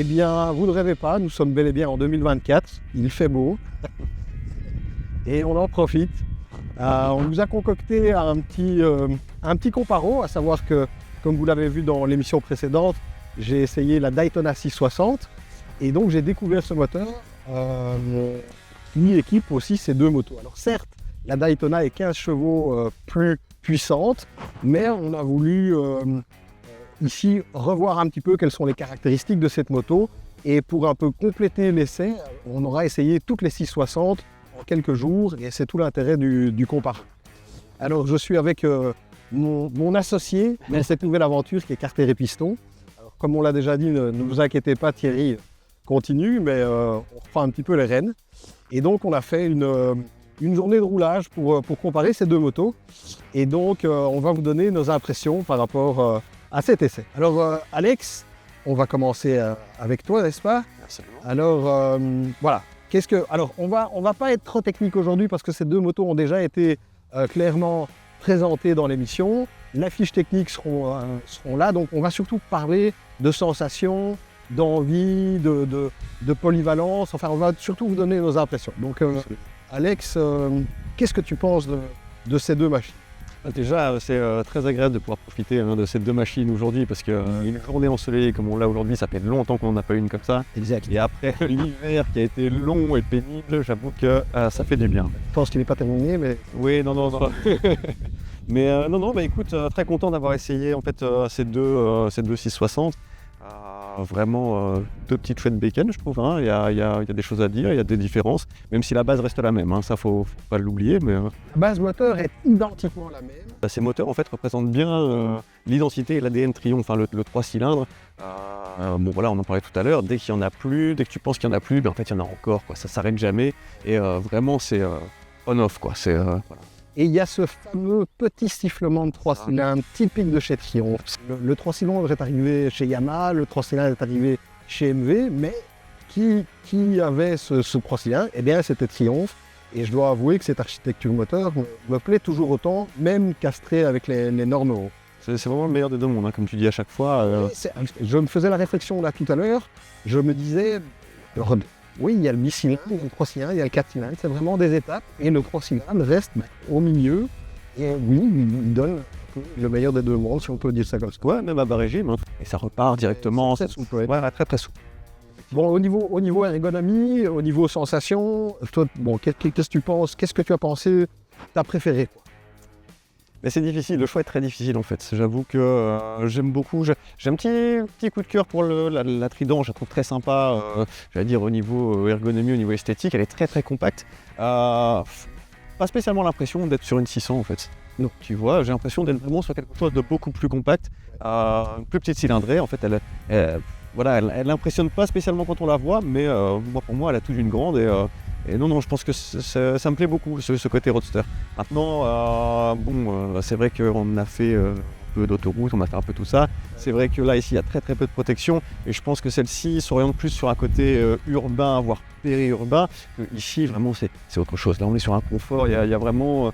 Eh bien, vous ne rêvez pas, nous sommes bel et bien en 2024, il fait beau et on en profite. On nous a concocté un petit comparo, à savoir que, comme vous l'avez vu dans l'émission précédente, j'ai essayé la Daytona 660 et donc j'ai découvert ce moteur qui équipe aussi ces deux motos. Alors certes, la Daytona est 15 chevaux plus puissante, mais on a voulu ici revoir un petit peu quelles sont les caractéristiques de cette moto. Et pour un peu compléter l'essai, on aura essayé toutes les 660 en quelques jours et c'est tout l'intérêt du comparo. Alors je suis avec mon associé dans cette nouvelle aventure qui est Carter et Piston. Alors, comme on l'a déjà dit, ne vous inquiétez pas, Thierry continue, mais on reprend un petit peu les rênes. Et donc on a fait une journée de roulage pour comparer ces deux motos. Et donc on va vous donner nos impressions par rapport à cet essai. Alors Alex, on va commencer avec toi, n'est-ce pas? Absolument. Alors voilà. Alors on va pas être trop technique aujourd'hui parce que ces deux motos ont déjà été clairement présentées dans l'émission. Les fiches techniques seront là, donc on va surtout parler de sensations, d'envie, de polyvalence. Enfin, on va surtout vous donner nos impressions. Donc Alex, qu'est-ce que tu penses de ces deux machines? Déjà, c'est très agréable de pouvoir profiter de ces deux machines aujourd'hui parce qu'une journée ensoleillée comme on l'a aujourd'hui, ça fait longtemps qu'on n'a pas eu une comme ça. Exact. Et après l'hiver qui a été long et pénible, j'avoue que ça fait du bien. Je pense qu'il n'est pas terminé, mais... Oui, non. Mais non, écoute, très content d'avoir essayé en fait ces deux 660. Vraiment deux petites chouettes bacon, je trouve. Il y a des choses à dire, il y a des différences, même si la base reste la même. Ça, faut pas l'oublier. Mais la base moteur est identiquement la même. ces moteurs en fait représentent bien l'identité et l'ADN Triumph, le 3 cylindres. Bon voilà, on en parlait tout à l'heure. Dès qu'il y en a plus, dès que tu penses qu'il y en a plus, en fait il y en a encore. Ça s'arrête jamais. Et vraiment c'est on-off quoi. Voilà. Et il y a ce fameux petit sifflement de 3 cylindres typique de chez Triumph. Le 3 cylindres est arrivé chez Yamaha, le 3 cylindres est arrivé chez MV, mais qui avait ce 3 cylindres? Eh bien, c'était Triumph. Et je dois avouer que cette architecture moteur me plaît toujours autant, même castrée avec les normes Euro. C'est vraiment le meilleur des deux mondes, comme tu dis à chaque fois. Je me faisais la réflexion là tout à l'heure, je me disais... Oui, il y a le bicylindre, il y a le 3 cylindres, il y a le 4 cylindres, c'est vraiment des étapes. Et le 3 cylindres reste au milieu. Et oui, il donne le meilleur des deux mondes, si on peut dire ça comme ça. Ouais, même à bas régime. Et ça repart directement. C'est souple, ouais. Ouais, très souple. Bon, au niveau ergonomie, au niveau sensation, toi, bon, qu'est-ce que tu penses? Qu'est-ce que tu as pensé? T'as préféré quoi? Mais c'est difficile, le choix est très difficile en fait. J'avoue que j'aime beaucoup. J'ai un petit coup de cœur pour la Trident, je la trouve très sympa. J'allais dire au niveau ergonomie, au niveau esthétique, elle est très compacte. Pas spécialement l'impression d'être sur une 600 en fait. Non, tu vois, j'ai l'impression d'être vraiment sur quelque chose de beaucoup plus compact. Une plus petite cylindrée, en fait, elle impressionne pas spécialement quand on la voit, mais pour moi, elle a tout d'une grande. Et non, je pense que ça me plaît beaucoup, ce côté roadster. Maintenant, c'est vrai qu'on a fait un peu d'autoroute, on a fait un peu tout ça. C'est vrai que là, ici, il y a très peu de protection. Et je pense que celle-ci s'oriente plus sur un côté urbain, voire périurbain. Ici, vraiment, c'est autre chose. Là, on est sur un confort, il y a vraiment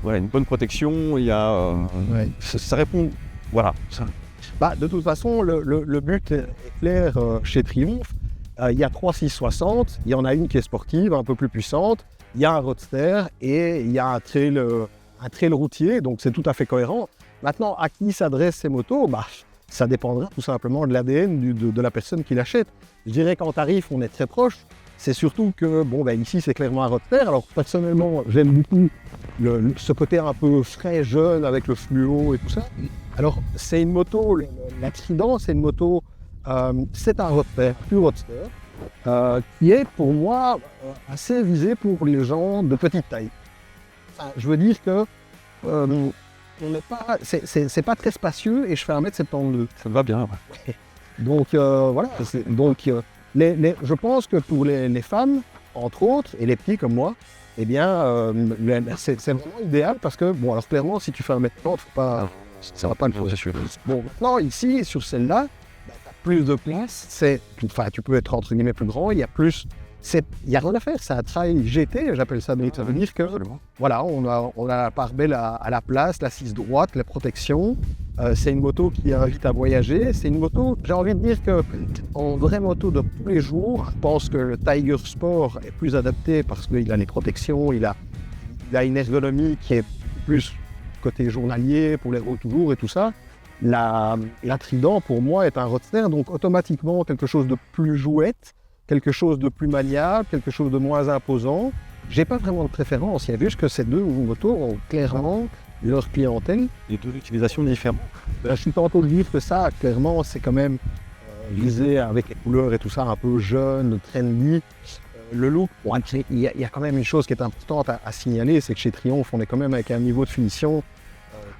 une bonne protection. Il y a, ça répond, voilà. Ça. De toute façon, le but est clair chez Triumph. Il y a 3 660, il y en a une qui est sportive, un peu plus puissante, il y a un roadster et il y a un trail routier, donc c'est tout à fait cohérent. Maintenant, à qui s'adressent ces motos? Ça dépendra tout simplement de l'ADN de la personne qui l'achète. Je dirais qu'en tarif, on est très proche. C'est surtout que, ici, c'est clairement un roadster. Alors, personnellement, j'aime beaucoup ce côté un peu frais, jeune, avec le fluo et tout ça. Alors, c'est une moto, la Trident, c'est une moto... c'est un roadster, pur roadster, qui est pour moi assez visé pour les gens de petite taille. Enfin, je veux dire que c'est pas très spacieux et je fais 1m72. Ça me va bien. Ouais. Donc voilà, je pense que pour les femmes, entre autres, et les petits comme moi, eh bien, c'est vraiment idéal parce que, alors clairement, si tu fais 1m30, ça va pas le faire. Bon, maintenant, ici, sur celle-là, plus de place, tu peux être entre guillemets plus grand, il y a rien à faire, c'est un trail GT, j'appelle ça, mais ça veut dire que, voilà, on a la pare-belle à la place, l'assise droite, la protection, C'est une moto qui invite à voyager. C'est une moto, j'ai envie de dire qu'en vraie moto de tous les jours, je pense que le Tiger Sport est plus adapté parce qu'il a les protections, il a une ergonomie qui est plus côté journalier pour les routes toujours et tout ça. La Trident, pour moi, est un roadster, donc automatiquement quelque chose de plus jouette, quelque chose de plus maniable, quelque chose de moins imposant. J'ai pas vraiment de préférence, il y a juste que ces deux motos ont clairement leur clientèle. Les deux utilisations différentes. Je suis tantôt de dire que ça, clairement, c'est quand même visé avec les couleurs et tout ça, un peu jeune, trendy. Le look, bon, il y a quand même une chose qui est importante à signaler, c'est que chez Triumph, on est quand même avec un niveau de finition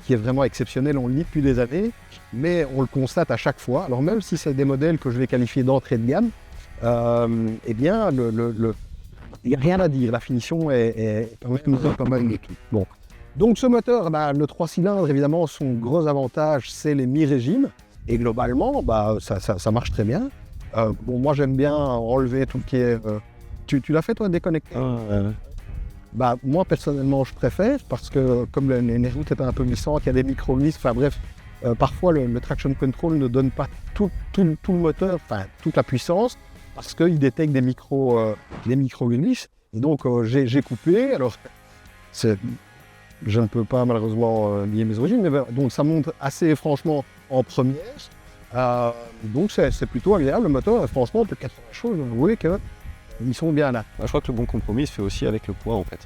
qui est vraiment exceptionnel, on le dit depuis des années, mais on le constate à chaque fois. Alors même si c'est des modèles que je vais qualifier d'entrée de gamme, eh bien, il n'y a rien à dire, la finition est quand même pas mal du tout. Bon. Donc ce moteur, le 3 cylindres, évidemment, son gros avantage, c'est les mi-régimes. Et globalement, ça marche très bien. Moi, j'aime bien enlever tout ce qui est... Tu l'as fait, toi, déconnecter? Moi, personnellement, je préfère parce que comme les routes étaient un peu glissantes, il y a des micro-glisses, enfin bref, parfois le traction control ne donne pas tout le moteur, enfin toute la puissance, parce qu'il détecte des micro-glisses. Et donc, j'ai coupé. Alors, je ne peux pas malheureusement nier mes origines, mais donc ça monte assez franchement en première. Donc, c'est plutôt agréable le moteur. Et franchement, on peut 80 choses, vous voyez qu'ils sont bien là. Je crois que le bon compromis se fait aussi avec le poids en fait.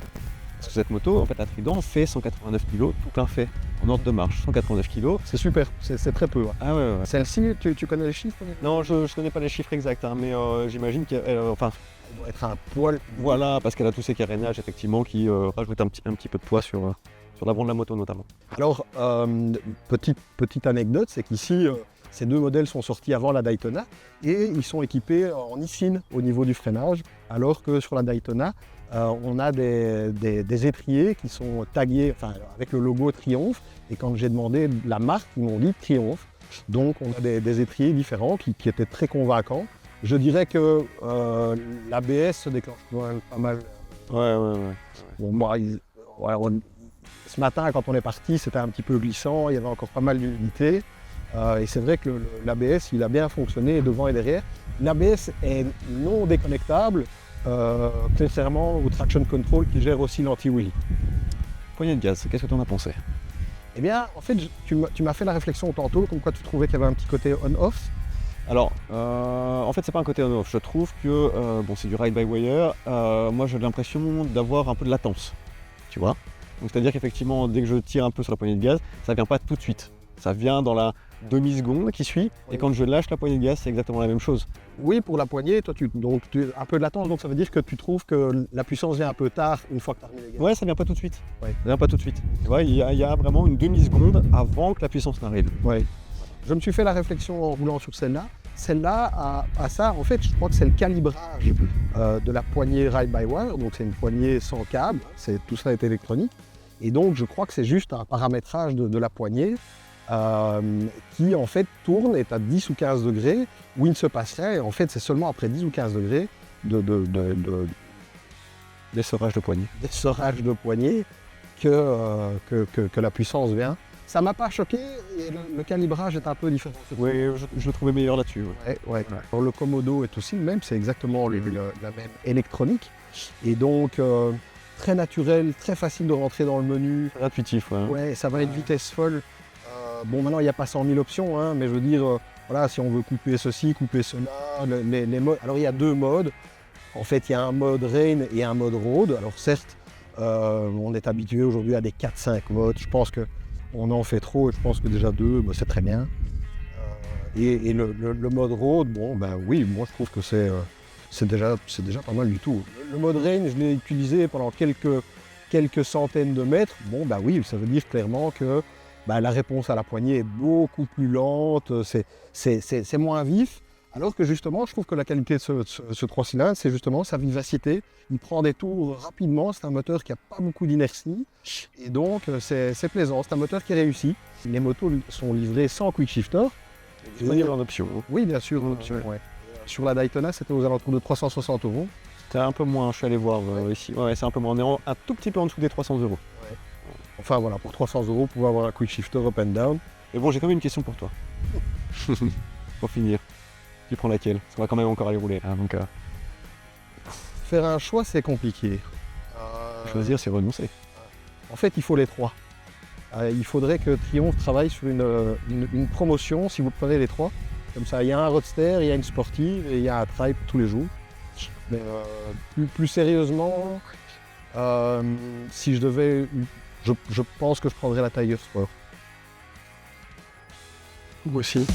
Parce que cette moto, en fait, la Trident fait 189 kg, tout plein fait, en ordre de marche, 189 kg. C'est super, c'est très peu. Ouais. Ah ouais. Celle-ci, tu connais les chiffres? Non, je ne connais pas les chiffres exacts, mais j'imagine qu'elle elle doit être un poil. Voilà, parce qu'elle a tous ces carénages effectivement qui rajoutent un petit peu de poids sur l'avant de la moto notamment. Alors, petite anecdote, c'est qu'ici, ces deux modèles sont sortis avant la Daytona et ils sont équipés en e-fin au niveau du freinage, alors que sur la Daytona, on a des étriers qui sont tagués avec le logo Triumph. Et quand j'ai demandé la marque, ils m'ont dit Triumph. Donc on a des étriers différents qui étaient très convaincants. Je dirais que l'ABS se déclenche pas mal. Ouais. Bon, moi, ce matin, quand on est parti, c'était un petit peu glissant, il y avait encore pas mal d'humidité. Et c'est vrai que l'ABS, il a bien fonctionné devant et derrière. L'ABS est non déconnectable, contrairement au traction control qui gère aussi l'anti-wheelie. Poignée de gaz, qu'est-ce que tu en as pensé? Eh bien, en fait, tu m'as fait la réflexion tantôt, comme quoi tu trouvais qu'il y avait un petit côté on-off. Alors, en fait, c'est pas un côté on-off. Je trouve que, c'est du ride-by-wire. Moi, j'ai l'impression d'avoir un peu de latence, tu vois. Donc, c'est-à-dire qu'effectivement, dès que je tire un peu sur la poignée de gaz, ça vient pas tout de suite. Ça vient dans la demi-seconde qui suit, oui. Et quand je lâche la poignée de gaz, c'est exactement la même chose. Oui, pour la poignée, toi, tu as un peu de latence, donc ça veut dire que tu trouves que la puissance vient un peu tard une fois que tu as remis les gaz. Ouais, ça vient pas tout de suite. Ouais. Ça vient pas tout de suite. Tu vois, il y a vraiment une demi-seconde avant que la puissance n'arrive. Ouais. Je me suis fait la réflexion en roulant sur celle-là. Celle-là, à ça, en fait, je crois que c'est le calibrage de la poignée ride-by-wire, donc c'est une poignée sans câble, tout ça est électronique. Et donc, je crois que c'est juste un paramétrage de la poignée qui, en fait, tourne, est à 10 ou 15 degrés, où il ne se passe rien. Et en fait, c'est seulement après 10 ou 15 degrés d'essorage de poignée. D'essorage de poignée que la puissance vient. Ça m'a pas choqué, et le calibrage est un peu différent. Oui, je le trouvais meilleur là-dessus. Ouais. Alors, le Komodo est aussi le même, c'est exactement la même électronique. Et donc, très naturel, très facile de rentrer dans le menu. Très intuitif, ouais. Ouais, ça va à une vitesse folle. Maintenant, il n'y a pas 100 000 options, hein, mais je veux dire, si on veut couper ceci, couper cela, les modes. Alors, il y a deux modes. En fait, il y a un mode rain et un mode road. Alors, certes, on est habitué aujourd'hui à des 4-5 modes. Je pense qu'on en fait trop, et je pense que déjà deux, c'est très bien. Et le mode road, oui, moi, je trouve que c'est déjà pas mal du tout. Le mode rain, je l'ai utilisé pendant quelques centaines de mètres. Oui, ça veut dire clairement que la réponse à la poignée est beaucoup plus lente, c'est moins vif. Alors que justement, je trouve que la qualité de ce 3 cylindres, c'est justement sa vivacité. Il prend des tours rapidement, c'est un moteur qui n'a pas beaucoup d'inertie. Et donc, c'est plaisant, c'est un moteur qui réussit. Les motos sont livrées sans quick shifter. C'est en option. Oui, bien sûr, en option. Ouais. Sur la Daytona, c'était aux alentours de 360 €. C'était un peu moins, je suis allé voir ici. Ouais, c'est un peu moins. On est un tout petit peu en dessous des 300 €. Ouais. Enfin voilà, pour 300 €, vous pouvez avoir un quick shifter up and down. Mais bon, j'ai quand même une question pour toi. Pour finir. Tu prends laquelle? Ça va quand même encore aller rouler. Hein, donc, Faire un choix, c'est compliqué. choisir, c'est renoncer. En fait, il faut les trois. Il faudrait que Triumph travaille sur une promotion, si vous prenez les trois. Comme ça, il y a un roadster, il y a une sportive et il y a un trail pour tous les jours. Mais plus sérieusement, si je devais, je pense que je prendrais la Tiger Sport. Moi aussi.